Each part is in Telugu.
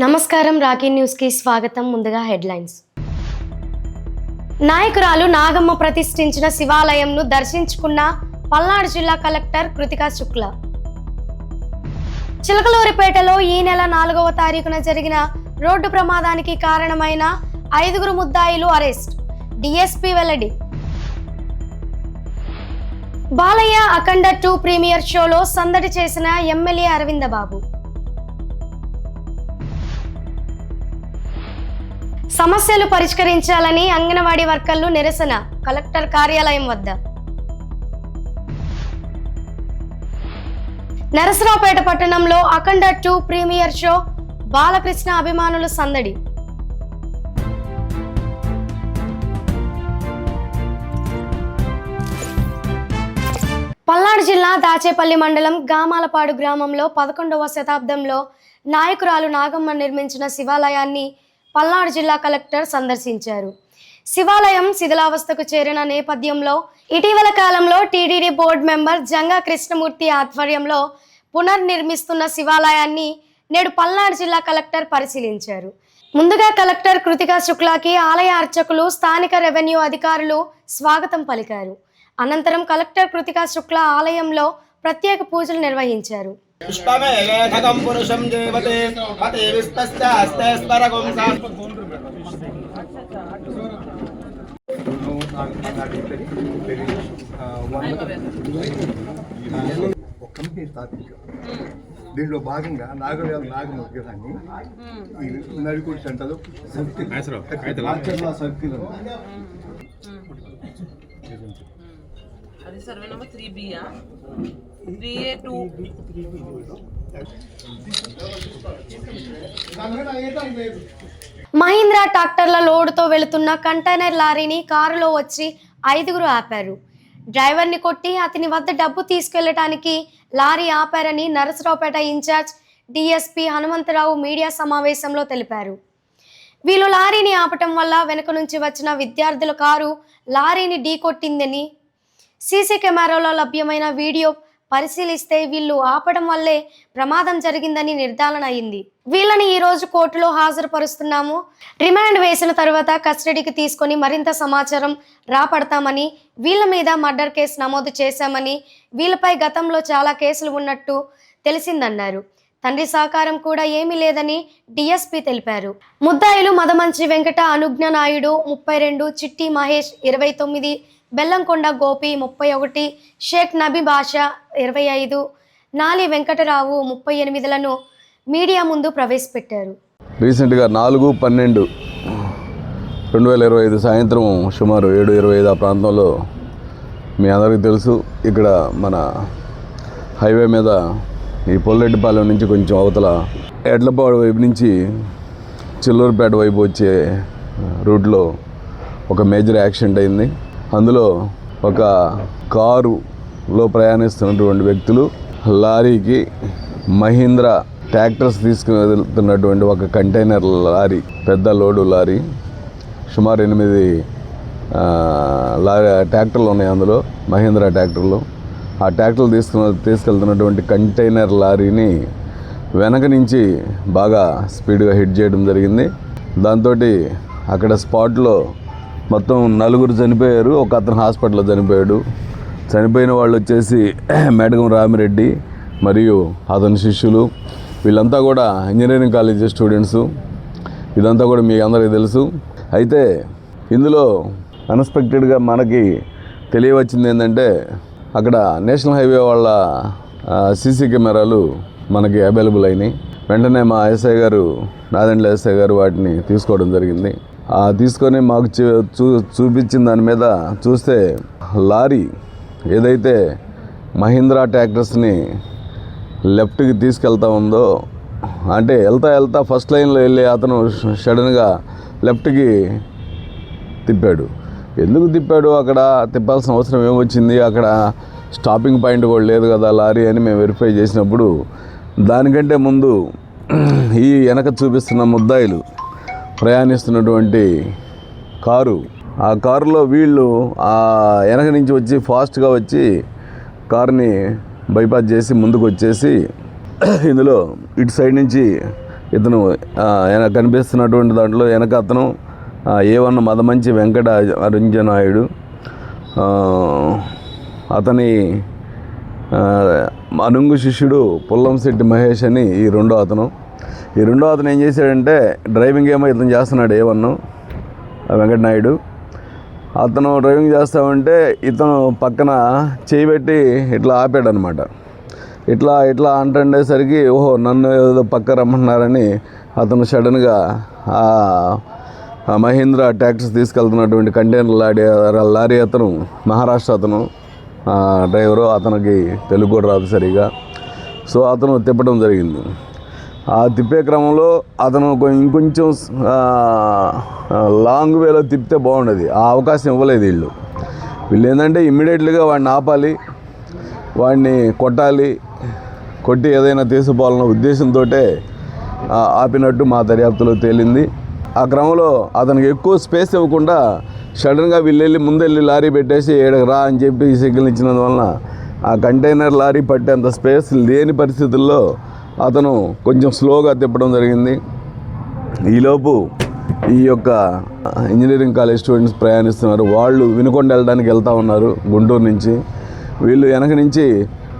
నమస్కారం, రాకీ న్యూస్కి స్వాగతం. ముందుగా హెడ్లైన్స్. నాయకురాలు నాగమ్మ ప్రతిష్ఠించిన శివాలయంను దర్శించుకున్న పల్నాడు జిల్లా కలెక్టర్ కృతికా శుక్లా. చిలకలూరిపేటలో ఈ నెల 4వ తారీఖున జరిగిన రోడ్డు ప్రమాదానికి కారణమైన 5 ముద్దాయిలు అరెస్ట్, డిఎస్పీ వెల్లడి. బాలయ్య అఖండ 2 ప్రీమియర్ షోలో సందడి చేసిన ఎమ్మెల్యే అరవిందబాబు. సమస్యలు పరిష్కరించాలని అంగన్వాడీ వర్కర్లు నిరసన కలెక్టర్ కార్యాలయం వద్ద. నరసరావుపేట పట్టణంలో అఖండ 2 ప్రీమియర్ షో, బాలకృష్ణ అభిమానులు సందడి. పల్నాడు జిల్లా దాచేపల్లి మండలం గామాలపాడు గ్రామంలో 11వ శతాబ్దంలో నాయకురాలు నాగమ్మ నిర్మించిన శివాలయాన్ని పల్నాడు జిల్లా కలెక్టర్ సందర్శించారు. శివాలయం శిథిలావస్థకు చేరిన నేపథ్యంలో ఇటీవల కాలంలో TTD board member Janga Krishnamurthy ఆధ్వర్యంలో పునర్నిర్మిస్తున్న శివాలయాన్ని నేడు పల్నాడు జిల్లా కలెక్టర్ పరిశీలించారు. ముందుగా కలెక్టర్ కృతికా శుక్లాకి ఆలయ అర్చకులు, స్థానిక రెవెన్యూ అధికారులు స్వాగతం పలికారు. అనంతరం కలెక్టర్ కృతికా శుక్లా ఆలయంలో ప్రత్యేక పూజలు నిర్వహించారు. పుష్పమేకం పురుషం దేవతే పతే విస్తస్యాస్తే స్వరగం దీంట్లో భాగంగా నాగమ్మ విగ్రహాన్ని నడికూడి సెంటర్లో సర్కిల్ అది survey number 3B 3A2. Mahindra ట్రాక్టర్ల లోడుతో వెళుతున్న కంటైనర్ లారీని కారులో వచ్చి 5 ఆపారు. డ్రైవర్ని కొట్టి అతని వద్ద డబ్బు తీసుకెళ్లడానికి లారీ ఆపారని Narasaraopet in-charge DSP Hanumantharao media సమావేశంలో తెలిపారు. వీళ్ళు లారీని ఆపటం వల్ల వెనుక నుంచి వచ్చిన విద్యార్థుల కారు లారీని ఢీకొట్టిందని, సీసీ కెమెరాలో లభ్యమైన వీడియో పరిశీలిస్తే వీళ్ళు ఆపడం వల్లే ప్రమాదం జరిగిందని నిర్ధారణ అయింది. వీళ్ళని ఈ రోజు కోర్టులో హాజరుపరుస్తున్నాము. రిమాండ్ వేసిన తర్వాత కస్టడీకి తీసుకొని మరింత సమాచారం రాపడతామని, వీళ్ళ మీద మర్డర్ కేసు నమోదు చేశామని, వీళ్ళపై గతంలో చాలా కేసులు ఉన్నట్టు తెలిసిందన్నారు. తండ్రి సహకారం కూడా ఏమీ లేదని డిఎస్పీ తెలిపారు. ముద్దాయిలు మదమంచి వెంకట అనుజ్ఞ నాయుడు 32, చిట్టి మహేష్ 29, బెల్లంకొండ గోపి 31, షేక్ నబీ బాషా 25, నాలి వెంకటరావు 38లను మీడియా ముందు ప్రవేశపెట్టారు. రీసెంట్గా 4/12/2025 సాయంత్రం సుమారు 7:25 ఆ ప్రాంతంలో మీ అందరికీ తెలుసు, ఇక్కడ మన హైవే మీద ఈ పొల్లెడ్డిపాలెం నుంచి కొంచెం అవతల ఎడ్లపాడు వైపు నుంచి చిల్లూరుపేట వైపు వచ్చే రూట్లో ఒక మేజర్ యాక్సిడెంట్ అయింది. అందులో ఒక కారులో ప్రయాణిస్తున్నటువంటి వ్యక్తులు లారీకి మహీంద్రా ట్రాక్టర్స్ తీసుకుని వెళ్తున్నటువంటి ఒక కంటైనర్ లారీ, పెద్ద లోడు లారీ, సుమారు 8 ట్రాక్టర్లు ఉన్నాయి అందులో, మహీంద్రా ట్రాక్టర్లు. ఆ ట్రాక్టర్లు తీసుకెళ్తున్నటువంటి కంటైనర్ లారీని వెనక నుంచి బాగా స్పీడ్గా హిట్ చేయడం జరిగింది. దాంతో అక్కడ స్పాట్లో మొత్తం 4 చనిపోయారు. ఒక అతను హాస్పిటల్లో చనిపోయాడు. చనిపోయిన వాళ్ళు వచ్చేసి మేడగం రామిరెడ్డి మరియు అతని శిష్యులు. వీళ్ళంతా కూడా ఇంజనీరింగ్ కాలేజీ స్టూడెంట్స్. ఇదంతా కూడా మీ అందరికీ తెలుసు. అయితే ఇందులో అన్ఎక్స్పెక్టెడ్గా మనకి తెలియవచ్చింది ఏంటంటే, అక్కడ నేషనల్ హైవే వాళ్ళ సీసీ కెమెరాలు మనకి అవైలబుల్ అయినాయి. వెంటనే మా ఎస్ఐ గారు, నాదెండ్ల ఎస్ఐ గారు వాటిని తీసుకోవడం జరిగింది. తీసుకొని మాకు చూపించిన దాని మీద చూస్తే లారీ ఏదైతే మహీంద్రా ట్రాక్టర్స్ని లెఫ్ట్కి తీసుకెళ్తా ఉందో, అంటే వెళ్తా ఫస్ట్ లైన్లో వెళ్ళి అతను సడన్గా లెఫ్ట్కి తిప్పాడు. ఎందుకు తిప్పాడు, అక్కడ తిప్పాల్సిన అవసరం ఏమొచ్చింది, అక్కడ స్టాపింగ్ పాయింట్ కూడా లేదు కదా లారీ అని మేము వెరిఫై చేసినప్పుడు, దానికంటే ముందు ఈ వెనక చూపిస్తున్న ముద్దాయిలు ప్రయాణిస్తున్నటువంటి కారు, ఆ కారులో వీళ్ళు ఆ వెనక నుంచి వచ్చి ఫాస్ట్గా వచ్చి కారుని బైపాస్ చేసి ముందుకు వచ్చేసి ఇందులో ఇటు సైడ్ నుంచి ఇతను కనిపిస్తున్నటువంటి దాంట్లో వెనక అతను A1 మదమంచి వెంకట అరంజనాయుడు, అతని అనుంగు శిష్యుడు పుల్లంశెట్టి మహేష్ అని ఈ రెండో అతను ఏం చేశాడంటే డ్రైవింగ్ ఏమో ఇతను చేస్తున్నాడు A1 వెంకటనాయుడు. అతను డ్రైవింగ్ చేస్తామంటే ఇతను పక్కన చేయబెట్టి ఇట్లా ఆపాడనమాట. ఇట్లా అంటుండేసరికి ఓహో నన్ను ఏదో పక్క రమ్మంటున్నారని అతను సడన్గా మహీంద్రా ట్రాక్టర్స్ తీసుకెళ్తున్నటువంటి కంటైనర్ లారీ అతను మహారాష్ట్ర అతను డ్రైవరు, అతనికి తెలుగు కూడా రాదు సరిగా. సో అతను తిప్పడం జరిగింది. ఆ తిప్పే క్రమంలో అతను ఇంకొంచెం లాంగ్ వేలో తిప్పితే బాగుండేది. ఆ అవకాశం ఇవ్వలేదు వీళ్ళు ఏంటంటే ఇమ్మీడియట్లీగా వాడిని ఆపాలి, వాడిని కొట్టి ఏదైనా తీసుకోవాలన్న ఉద్దేశంతో ఆపినట్టు మా దర్యాప్తులో తేలింది. ఆ క్రమంలో అతనికి ఎక్కువ స్పేస్ ఇవ్వకుండా సడన్గా వీళ్ళు ముందెళ్ళి లారీ పెట్టేసి ఏడకు రా అని చెప్పి సిగ్నల్ ఇచ్చినందువలన ఆ కంటైనర్ లారీ పట్టేంత స్పేస్ లేని పరిస్థితుల్లో అతను కొంచెం స్లోగా తిప్పడం జరిగింది. ఈలోపు ఈ యొక్క ఇంజనీరింగ్ కాలేజ్ స్టూడెంట్స్ ప్రయాణిస్తున్నారు. వాళ్ళు వినుకొండ వెళ్ళడానికి వెళ్తూ ఉన్నారు గుంటూరు నుంచి. వీళ్ళు వెనక నుంచి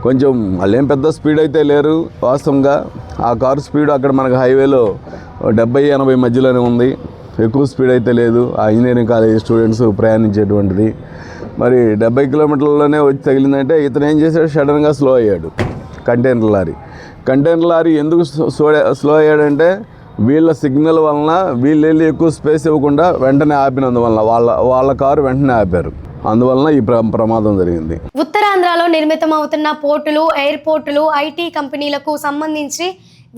కొంచెం వాళ్ళేం పెద్ద స్పీడ్ అయితే లేరు వాస్తవంగా. ఆ కారు స్పీడ్ అక్కడ మనకు హైవేలో 70-80 మధ్యలోనే ఉంది, ఎక్కువ స్పీడ్ అయితే లేదు ఆ ఇంజనీరింగ్ కాలేజ్ స్టూడెంట్స్ ప్రయాణించేటువంటిది. మరి 70 కిలోమీటర్లలోనే వచ్చి తగిలిందంటే ఇతను ఏం చేశాడు, సడన్గా స్లో అయ్యాడు. కంటైనర్ లారీ ఎందుకు స్లో అయ్యాడంటే వీళ్ళ సిగ్నల్ వలన వీళ్ళు వెళ్ళి ఎక్కువ స్పేస్ ఇవ్వకుండా వెంటనే ఆపినందువలన వాళ్ళ కారు వెంటనే ఆపారు. అందువలన ఈ ప్రమాదం జరిగింది. ఉత్తరాంధ్రలో నిర్మితమవుతున్న పోర్టులు, ఎయిర్పోర్టులు, ఐటీ కంపెనీలకు సంబంధించి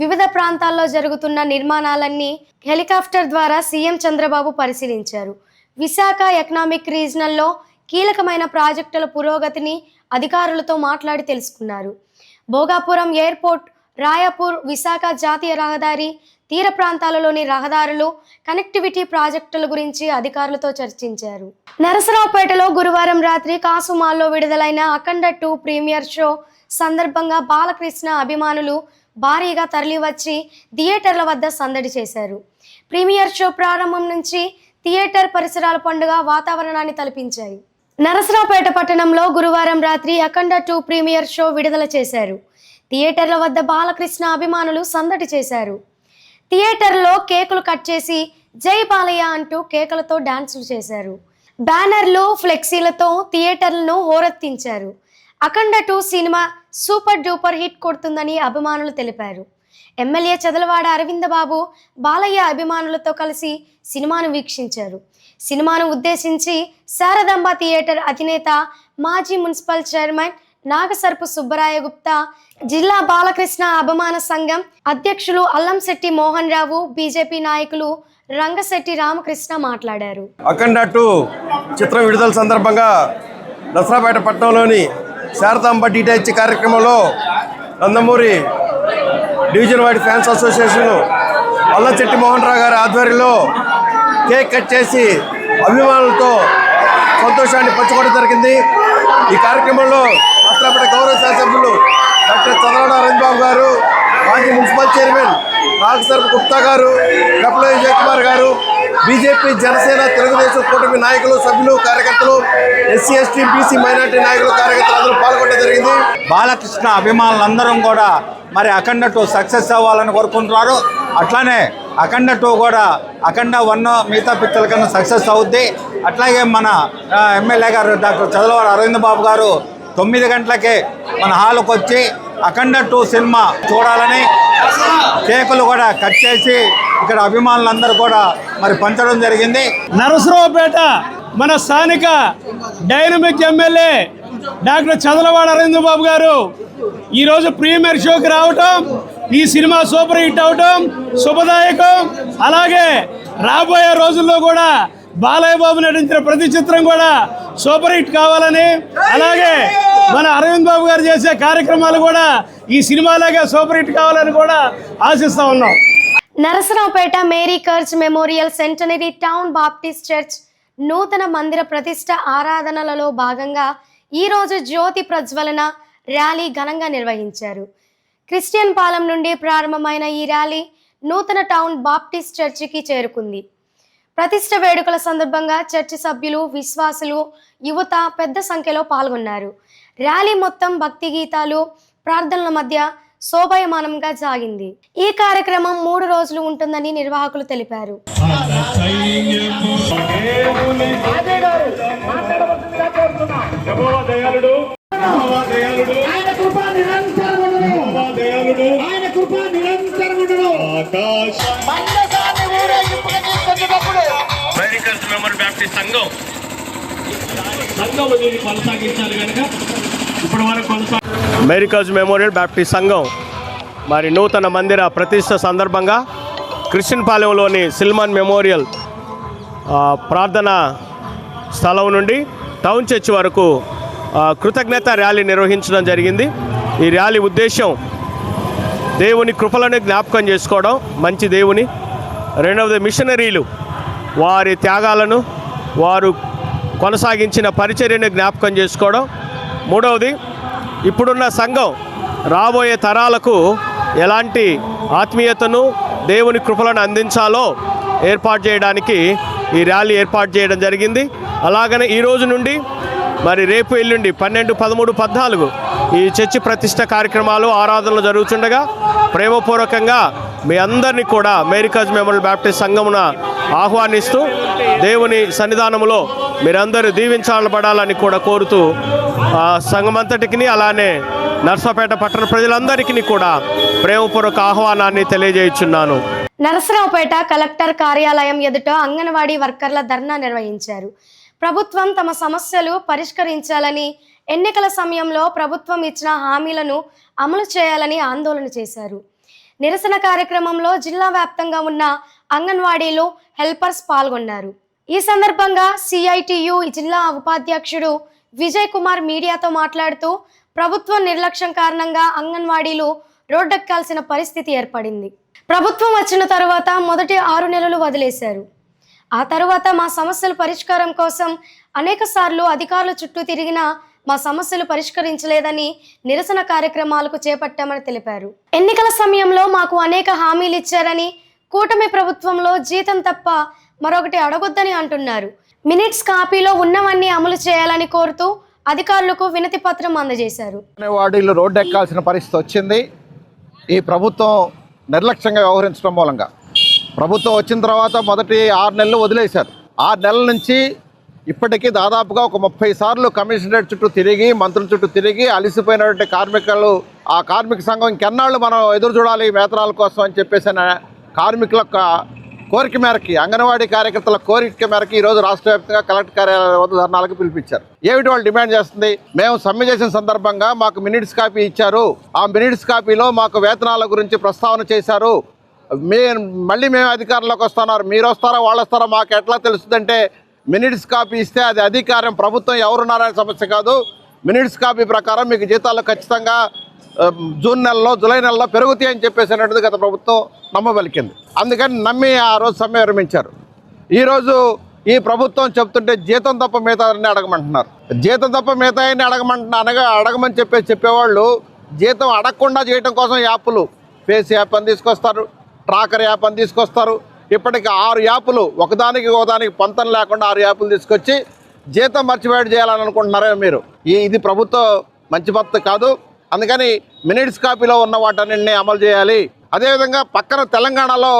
వివిధ ప్రాంతాల్లో జరుగుతున్న నిర్మాణాలన్నీ హెలికాప్టర్ ద్వారా సీఎం చంద్రబాబు పరిశీలించారు. విశాఖ ఎకనామిక్ రీజనల్లో కీలకమైన ప్రాజెక్టుల పురోగతిని అధికారులతో మాట్లాడి తెలుసుకున్నారు. భోగాపురం ఎయిర్పోర్ట్, రాయపూర్, విశాఖ జాతీయ రహదారి, తీర ప్రాంతాలలోని రహదారులు, కనెక్టివిటీ ప్రాజెక్టుల గురించి అధికారులతో చర్చించారు. నరసరావుపేటలో గురువారం రాత్రి కాసుమాల్లో విడుదలైన అఖండ 2 ప్రీమియర్ షో సందర్భంగా బాలకృష్ణ అభిమానులు భారీగా తరలివచ్చి థియేటర్ల వద్ద సందడి చేశారు. ప్రీమియర్ షో ప్రారంభం నుంచి థియేటర్ పరిసరాల పండుగ వాతావరణాన్ని తలపించాయి. నరసరావుపేట పట్టణంలో గురువారం రాత్రి అఖండ 2 ప్రీమియర్ షో విడుదల చేశారు. థియేటర్ల వద్ద బాలకృష్ణ అభిమానులు సందడి చేశారు. థియేటర్లో కేకులు కట్ చేసి జై బాలయ్య అంటూ కేకలతో డాన్సులు చేశారు. బ్యానర్లు, ఫ్లెక్సీలతో థియేటర్లను హోరెత్తించారు. అఖండ 2 సినిమా సూపర్ డూపర్ హిట్ కొడుతుందని అభిమానులు తెలిపారు. ఎమ్మెల్యే చదలవాడ అరవింద్ బాబు బాలయ్య అభిమానులతో కలిసి సినిమాను వీక్షించారు. సినిమాను ఉద్దేశించి శారదాంబ థియేటర్ అధినేత, మాజీ మున్సిపల్ చైర్మన్ నాగసర్పు సుబ్బరాయ గుప్తా, జిల్లా బాలకృష్ణ అభిమాన సంఘం అధ్యక్షులు అల్లంశెట్టి మోహన్ రావు, బీజేపీ నాయకులు రంగశెట్టి రామకృష్ణ మాట్లాడారు. అఖండ 2 చిత్రం విడుదల సందర్భంగా నరసరావుపేట పట్టణంలోని శారదాంబ డిటిహెచ్ కార్యక్రమంలో Nandamuri division wide fans association Allamsetti Mohan Rao గారి ఆధ్వర్యంలో కేక్ కట్ చేసి అభిమానులతో సంతోషాన్ని పంచుకోవడం జరిగింది. ఈ కార్యక్రమంలో నరసరావుపేట గౌరవ శాసనసభ్యులు డాక్టర్ చదలవాడ అరవింద్ బాబు గారు, మాజీ మున్సిపల్ చైర్మన్ నాగసర్పు గుప్తా గారు, కపిల విజయ్ కుమార్ గారు, బీజేపీ, జనసేన, తెలుగుదేశం కూటమి నాయకులు, సభ్యులు, కార్యకర్తలు, ఎస్సీ, ఎస్టీ, బీసీ, మైనార్టీ నాయకులు, కార్యకర్తలు అందరూ పాల్గొనడం జరిగింది. బాలకృష్ణ అభిమానులందరం కూడా మరి అఖండ 2 సక్సెస్ అవ్వాలని కోరుకుంటున్నారు. అట్లానే అఖండ 2 కూడా అఖండ 1 మిగతా పిక్చర్ల కన్నా సక్సెస్ అవుద్ది. అట్లాగే మన ఎమ్మెల్యే గారు డాక్టర్ చదలవాడ అరవింద్ బాబు గారు 9 గంటలకే మన హాల్కి వచ్చి అఖండ 2 సినిమా చూడాలని కేకులు కూడా కట్ చేసి ఇక్కడ అభిమానులందరూ కూడా మరి పంచడం జరిగింది. నరసరావుపేట మన స్థానిక dynamic MLA doctor Chadalavada Aravind Babu గారు ఈరోజు ప్రీమియర్ షోకి రావటం, ఈ సినిమా సూపర్ హిట్ అవటం శుభదాయకం. అలాగే రాబోయే రోజుల్లో కూడా బాలయ్య బాబు నటించిన ప్రతి చిత్రం కూడా సూపర్ హిట్ కావాలని, అలాగే మన అరవింద్ బాబు గారు చేసే కార్యక్రమాలు కూడా ఈ సినిమాలాగే సూపర్ హిట్ కావాలని కూడా ఆశిస్తూ ఉన్నాం. నరసరావుపేట మేరీ కర్జ్ memorial centenary town Baptist church నూతన మందిర ప్రతిష్ట ఆరాధనలలో భాగంగా ఈరోజు జ్యోతి ప్రజ్వలన ర్యాలీ ఘనంగా నిర్వహించారు. క్రిస్టియన్ పాలెం నుండి ప్రారంభమైన ఈ ర్యాలీ నూతన టౌన్ బాప్టిస్ట్ చర్చికి చేరుకుంది. ప్రతిష్ఠ వేడుకల సందర్భంగా చర్చి సభ్యులు, విశ్వాసులు, యువత పెద్ద సంఖ్యలో పాల్గొన్నారు. ర్యాలీ మొత్తం భక్తి గీతాలు, ప్రార్థనల మధ్య శోభాయమానంగా సాగింది. ఈ కార్యక్రమం 3 రోజులు ఉంటుందని నిర్వాహకులు తెలిపారు. అమెరికాస్ మెమోరియల్ బ్యాప్టిస్ట్ సంఘం మరి నూతన మందిర ప్రతిష్ఠ సందర్భంగా క్రిస్టియన్ పాలెంలోని సిల్మాన్ మెమోరియల్ ప్రార్థనా స్థలం నుండి టౌన్ చర్చ్ వరకు కృతజ్ఞత ర్యాలీ నిర్వహించడం జరిగింది. ఈ ర్యాలీ ఉద్దేశం దేవుని కృపలను జ్ఞాపకం చేసుకోవడం, మంచి దేవుని. రెండవది మిషనరీలు వారి త్యాగాలను, వారు కొనసాగించిన పరిచర్యను జ్ఞాపకం చేసుకోవడం. మూడవది ఇప్పుడున్న సంఘం రాబోయే తరాలకు ఎలాంటి ఆత్మీయతను, దేవుని కృపలను అందించాలో ఏర్పాటు చేయడానికి ఈ ర్యాలీ ఏర్పాటు చేయడం జరిగింది. అలాగనే ఈ రోజు నుండి మరి రేపు ఎల్లుండి 12, 13, 14 ఈ చర్చి ప్రతిష్ట కార్యక్రమాలు, ఆరాధనలు జరుగుతుండగా ప్రేమపూర్వకంగా మీ అందరినీ కూడా అమెరికాస్ మెమోరియల్ బ్యాప్టిస్ట్ సంఘమున ఆహ్వానిస్తూ దేవుని సన్నిధానంలో మీరందరూ దీవించబడాలని కూడా కోరుతూ సంఘమంతటికి అలానే నర్సాపేట పట్టణ ప్రజలందరికీ కూడా ప్రేమపూర్వక ఆహ్వానాన్ని తెలియజేయుచున్నాను. నరసరావుపేట కలెక్టర్ కార్యాలయం ఎదుట అంగన్వాడీ వర్కర్ల ధర్నా నిర్వహించారు. ప్రభుత్వం తమ సమస్యలు పరిష్కరించాలని, ఎన్నికల సమయంలో ప్రభుత్వం ఇచ్చిన హామీలను అమలు చేయాలని ఆందోళన చేశారు. నిరసన కార్యక్రమంలో జిల్లా వ్యాప్తంగా ఉన్న అంగన్వాడీలు, హెల్పర్స్ పాల్గొన్నారు. ఈ సందర్భంగా సిఐటియు జిల్లా ఉపాధ్యక్షుడు విజయ్ కుమార్ మీడియాతో మాట్లాడుతూ ప్రభుత్వం నిర్లక్ష్యం కారణంగా అంగన్వాడీలు రోడ్డెక్కాల్సిన పరిస్థితి ఏర్పడింది. ప్రభుత్వం వచ్చిన తరువాత మొదటి 6 నెలలు వదిలేశారు. ఆ తరువాత మా సమస్యల పరిష్కారం కోసం అనేక సార్లు అధికారుల చుట్టూ తిరిగినా మా సమస్యలు పరిష్కరించలేదని నిరసన కార్యక్రమాలకు చేపట్టామని తెలిపారు. ఎన్నికల సమయంలో మాకు అనేక హామీలు ఇచ్చారని, కూటమి ప్రభుత్వంలో జీతం తప్ప మరొకటి అడగొద్దని అంటున్నారు. మినిట్స్ కాపీలో ఉన్నవన్నీ అమలు చేయాలని కోరుతూ అధికారులకు వినతి పత్రం అందజేశారు. వాడీలు రోడ్డు ఎక్కాల్సిన పరిస్థితి వచ్చింది. ఈ ప్రభుత్వం నిర్లక్ష్యంగా వ్యవహరించడం మూలంగా. ప్రభుత్వం వచ్చిన తర్వాత మొదటి 6 నెలలు వదిలేశారు. 6 నెలల నుంచి ఇప్పటికీ దాదాపుగా ఒక 30 సార్లు కమిషనరేట్ చుట్టూ తిరిగి, మంత్రుల చుట్టూ తిరిగి అలసిపోయినటువంటి కార్మికులు, ఆ కార్మిక సంఘం ఇంకెన్నాళ్ళు మనం ఎదురు చూడాలి వేతనాల కోసం అని చెప్పేసిన కార్మికుల కోరిక మేరకి, అంగన్వాడీ కార్యకర్తల కోరిక మేరకి ఈరోజు రాష్ట్ర వ్యాప్తంగా కలెక్టర్ కార్యాలయం వద్ద ధర్నాలకు పిలిపించారు. ఏమిటి వాళ్ళు డిమాండ్ చేస్తుంది? మేము సమ్మె చేసిన సందర్భంగా మాకు మినిట్స్ కాపీ ఇచ్చారు, ఆ మినిట్స్ కాపీలో మాకు వేతనాల గురించి ప్రస్తావన చేశారు. మళ్ళీ మేము అధికారంలోకి వస్తున్నారు, మీరు వస్తారా వాళ్ళు వస్తారా మాకు ఎట్లా తెలుస్తుందంటే, మినిట్స్ కాపీ ఇస్తే అది అధికారం, ప్రభుత్వం ఎవరున్నారనే సమస్య కాదు. మినిట్స్ కాపీ ప్రకారం మీకు జీతాలు ఖచ్చితంగా జూన్ నెలలో, జూలై నెలలో పెరుగుతాయి అని చెప్పేసినట్టుగా గత ప్రభుత్వం నమ్మబలికింది. అందుకని నమ్మి ఆ రోజు సమ్మె విరమించారు. ఈరోజు ఈ ప్రభుత్వం చెప్తుంటే జీతం తప్ప మిగతాన్ని అడగమంటున్నారు. జీతం తప్ప మిగతాన్ని అడగమని చెప్పేవాళ్ళు జీతం అడగకుండా చేయడం కోసం యాప్లు, ఫేస్ యాప్ అని తీసుకొస్తారు, ట్రాకర్ యాప్ అని తీసుకొస్తారు. ఇప్పటికి 6 యాప్లు, ఒకదానికి పొంతం లేకుండా 6 యాప్లు తీసుకొచ్చి జీతం మర్చిపోయి చేయాలని అనుకుంటున్నారే మీరు. ఇది ప్రభుత్వం మంచి పద్ధతి కాదు. అందుకని మినిట్స్ కాపీలో ఉన్న వాటన్నింటినీ అమలు చేయాలి. అదేవిధంగా పక్కన తెలంగాణలో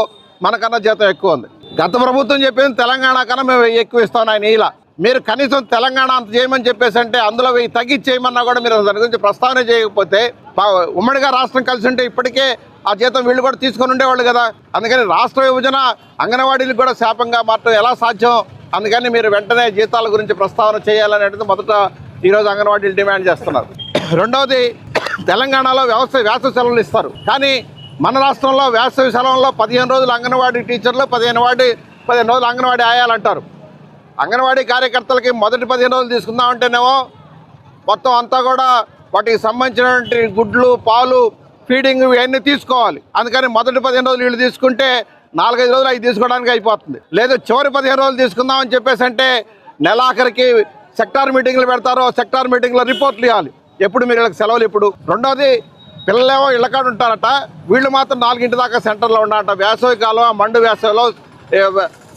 మనకన్నా జీతం ఎక్కువ ఉంది. గత ప్రభుత్వం చెప్పింది తెలంగాణ కన్నా మేము ఎక్కువ ఇస్తాం ఆయన. ఇలా మీరు కనీసం తెలంగాణ అంత చేయమని చెప్పేసి అంటే అందులో 1000 తగ్గించేయమన్నా కూడా మీరు దాని గురించి ప్రస్తావన చేయకపోతే, ఉమ్మడిగా రాష్ట్రం కలిసి ఉంటే ఇప్పటికే ఆ జీతం వీళ్ళు కూడా తీసుకొని ఉండేవాళ్ళు కదా. అందుకని రాష్ట్ర విభజన అంగన్వాడీలకు కూడా శాపంగా మారటం ఎలా సాధ్యం? అందుకని మీరు వెంటనే జీతాల గురించి ప్రస్తావన చేయాలనేది మొదట ఈరోజు అంగన్వాడీలు డిమాండ్ చేస్తున్నారు. రెండవది, తెలంగాణలో వేసవి సెలవులు ఇస్తారు, కానీ మన రాష్ట్రంలో వేసవి సెలవుల్లో 15 రోజులు అంగన్వాడీ టీచర్లు, 15 రోజులు అంగన్వాడీ ఆయాలంటారు. అంగన్వాడీ కార్యకర్తలకి మొదటి 15 రోజులు తీసుకుందామంటేనేమో మొత్తం అంతా కూడా వాటికి సంబంధించినటువంటి గుడ్లు, పాలు, ఫీడింగ్ ఇవన్నీ తీసుకోవాలి. అందుకని మొదటి 15 రోజులు వీళ్ళు తీసుకుంటే 4-5 రోజులు అవి తీసుకోవడానికి అయిపోతుంది. లేదు చివరి 15 రోజులు తీసుకుందామని చెప్పేసి అంటే నెలాఖరికి సెక్టార్ మీటింగ్లు పెడతారో, సెక్టార్ మీటింగ్లో రిపోర్ట్లు ఇవ్వాలి, ఎప్పుడు మీరు వీళ్ళకి సెలవులు ఎప్పుడు. రెండోది, పిల్లలేమో ఇళ్ళకాడ ఉంటారట, వీళ్ళు మాత్రం 4 దాకా సెంటర్లో ఉన్నారట. వేసవి కాలం, మండు వేసవిలో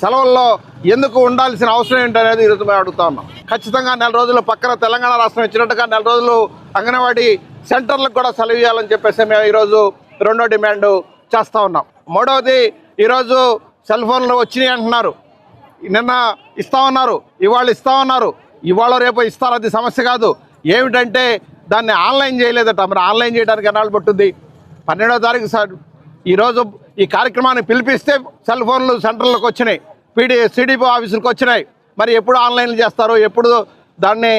సెలవుల్లో ఎందుకు ఉండాల్సిన అవసరం ఏంటనేది ఈరోజు మేము అడుగుతా ఉన్నాం. ఖచ్చితంగా 4 రోజులు పక్కన తెలంగాణ రాష్ట్రం ఇచ్చినట్టుగా 4 రోజులు అంగన్వాడీ సెంటర్లకు కూడా సెలవు ఇవ్వాలని చెప్పేసి మేము ఈరోజు రెండో డిమాండ్ చేస్తూ ఉన్నాం. మూడవది, ఈరోజు సెల్ ఫోన్లు వచ్చినాయి అంటున్నారు, నిన్న ఇస్తామన్నారు, ఇవాళ ఇస్తామన్నారు, ఇవాళ రేపు ఇస్తారు, అది సమస్య కాదు. ఏమిటంటే దాన్ని ఆన్లైన్ చేయలేదట. మరి ఆన్లైన్ చేయడానికి ఎన్నాళ్ళు పట్టుద్ది? 12వ తారీఖు సార్ ఈరోజు ఈ కార్యక్రమాన్ని పిలిపిస్తే సెల్ ఫోన్లు సెంటర్లకు వచ్చినాయి, సిడిపో ఆఫీసులకు వచ్చినాయి. మరి ఎప్పుడు ఆన్లైన్లు చేస్తారు, ఎప్పుడు దాన్ని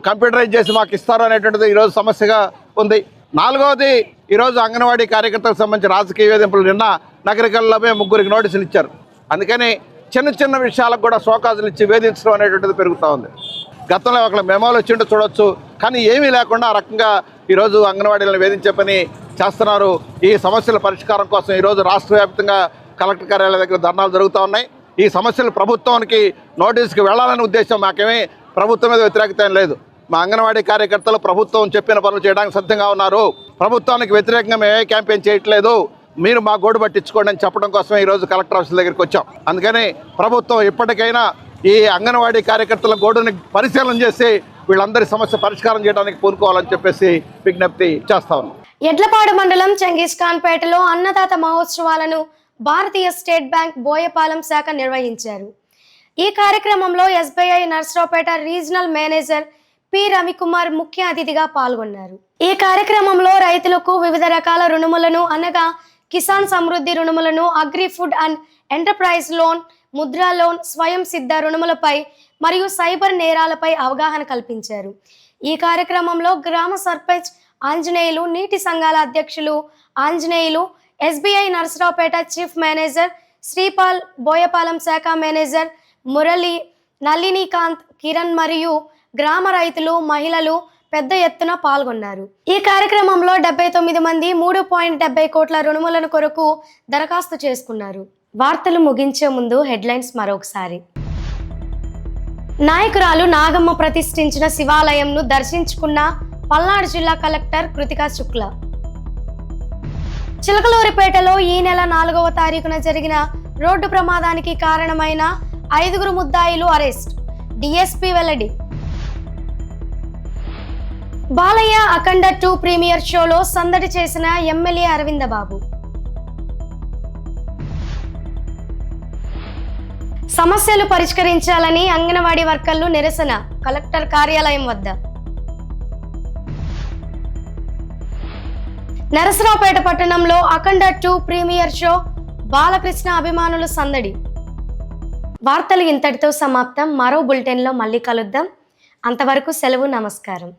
కంప్యూటరైజ్ చేసి మాకు ఇస్తారు అనేటువంటిది ఈరోజు సమస్యగా ఉంది. 4వది, ఈరోజు అంగన్వాడీ కార్యకర్తలకు సంబంధించిన రాజకీయ వేధింపులు నిన్న నగరికల్లోనే 3 నోటీసులు ఇచ్చారు. అందుకని చిన్న చిన్న విషయాలకు కూడా షోకాజులు ఇచ్చి వేధించడం అనేటువంటిది పెరుగుతూ ఉంది. గతంలో ఒక మెమోలు వచ్చింటే చూడొచ్చు, కానీ ఏమీ లేకుండా ఆ రకంగా ఈరోజు అంగన్వాడీలను వేధించే పని చేస్తున్నారు. ఈ సమస్యల పరిష్కారం కోసం ఈరోజు రాష్ట్ర వ్యాప్తంగా కలెక్టర్ కార్యాలయం దగ్గర ధర్నాలు జరుగుతూ ఉన్నాయి. ఈ సమస్యలు ప్రభుత్వానికి నోటీసుకి వెళ్లాలనే ఉద్దేశం మాకేమీ ప్రభుత్వం మీద వ్యతిరేకత లేదు. మా అంగన్వాడీ కార్యకర్తలు ప్రభుత్వం చెప్పిన పనులు చేయడానికి సిద్ధంగా ఉన్నారు. ప్రభుత్వానికి వ్యతిరేకంగా మేమే క్యాంపెయిన్ చేయట్లేదు, మీరు మా గోడు పట్టించుకోండి అని చెప్పడం కోసమే ఈరోజు కలెక్టర్ ఆఫీస్ దగ్గరికి వచ్చాం. అందుకని ప్రభుత్వం ఇప్పటికైనా ఈ అంగన్వాడీ కార్యకర్తల గోడుని పరిశీలన చేసి వీళ్ళందరి సమస్య పరిష్కారం చేయడానికి పూనుకోవాలని చెప్పేసి విజ్ఞప్తి చేస్తా ఉన్నాం. ఎడ్లపాడు మండలం చెంగీస్ ఖాన్పేటలో అన్నదాత మహోత్సవాలను భారతీయ స్టేట్ బ్యాంక్ బోయపాలెం శాఖ నిర్వహించారు. ఈ కార్యక్రమంలో SBI Narasaraopet regional manager P Ravikumar ముఖ్య అతిథిగా పాల్గొన్నారు. ఈ కార్యక్రమంలో రైతులకు వివిధ రకాల రుణములను అనగా కిసాన్ సమృద్ధి రుణములను, agri food and enterprise loan, Mudra loan, Swayam Siddha రుణములపై మరియు సైబర్ నేరాలపై అవగాహన కల్పించారు. ఈ కార్యక్రమంలో గ్రామ సర్పంచ్ ఆంజనేయులు, నీటి సంఘాల అధ్యక్షులు Anjaneyulu, SBI Narasaraopet chief manager Sripal, Boyapalem శాఖ మేనేజర్ మురళి, నళినీకాంత్, కిరణ్ మరియు గ్రామ రైతులు, మహిళలు పెద్ద ఎత్తున పాల్గొన్నారు. ఈ కార్యక్రమంలో 79 మంది 3.70 కోట్ల రుణములను కొరకు దరఖాస్తు చేసుకున్నారు. వార్తలు ముగించే ముందు హెడ్లైన్స్ మరొకసారి. నాయకురాలు నాగమ్మ ప్రతిష్ఠించిన శివాలయంను దర్శించుకున్న పల్నాడు జిల్లా కలెక్టర్ కృతికా శుక్ల. చిలకలూరిపేటలో ఈ నెల 4వ తారీఖున జరిగిన రోడ్డు ప్రమాదానికి కారణమైన 5 ముద్దాయిలు అరెస్ట్, డిఎస్పీ వెల్లడి. బాలయ్య అఖండ 2 ప్రీమియర్ షోలో సందడి చేసిన ఎమ్మెల్యే అరవింద బాబు. సమస్యలు పరిష్కరించాలని అంగన్వాడీ వర్కర్లు నిరసన కలెక్టర్ కార్యాలయం వద్ద. నరసరావుపేట పట్టణంలో అఖండ 2 ప్రీమియర్ షో, బాలకృష్ణ అభిమానులు సందడి. వార్తలు ఇంతటితో సమాప్తం. మరో బులెటిన్లో మళ్ళీ కలుద్దాం. అంతవరకు సెలవు, నమస్కారం.